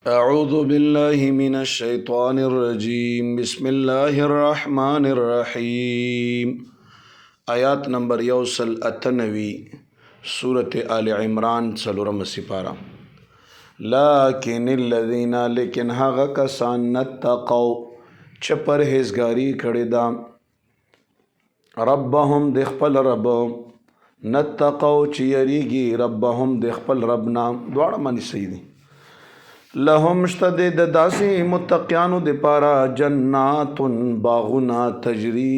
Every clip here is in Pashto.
أعوذ بالله من الشيطان الرجيم بسم الله الرحمن الرحيم آیات نمبر یوسل اتنوی سورة آل عمران څلورم سپارہ. لیکن الذین لیکن هغه کسان نتقوا چې پرهیزګاری کړې ده ربهم د خپل رب نتقوا چې یریږي ربهم د خپل رب نام دواړه معنی صحیح دي. لهم شته د داسې متقیانو د پاره جنات باغونه تجری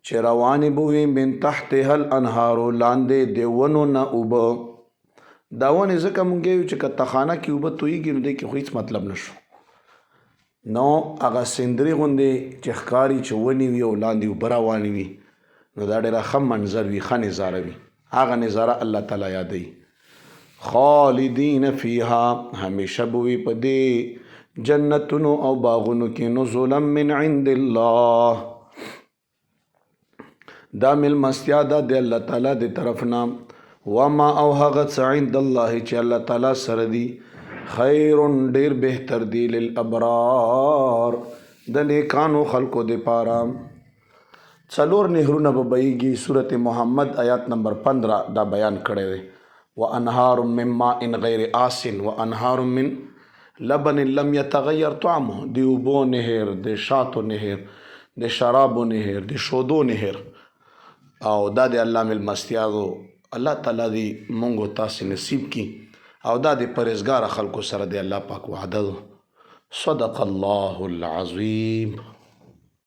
چې روانې بوي من تحتها الانهار لاندې د ونو نه اوبه. دا ونې ځکه مونږ یو چې که تخانه کې اوبه تویږي نو دی کې خو هیڅ مطلب نشو نو هغه سندرې غوندې چې ښکاري چې ونې وي او لاندې اوبه روانې وي نو دا ډېره ښه منظر وي ښه نظاره وي. هغه نظاره الله تعالی یادوي. خالدین فیها همیشه بوي په دې جنتونو او باغونو کې نزلا من عند الله دا ملمستیا ده د الله تعالی د طرف نه. وما او هغه څه عند الله چې الله تعالی سره دي خیر ډیر بهتر دی للابرار د نیکانو خلقو د پاره. څلور نهرونه به بهیږي. سورة محمد آیات نمبر 15 دا بیان کړی دی. وانهار من ماء غیر آسن وانهار من لبن لم يتغیر طعمه. دی اوبو نهر د شاتو نهر د شرابو نهر د شودو نهر او دا د الله ملمستیا دو. الله تعالی دی مونږ تاسو نصیب کی او دا د پرهیزګار خلکو سره دی الله پاک وعده دو. صدق الله العظیم.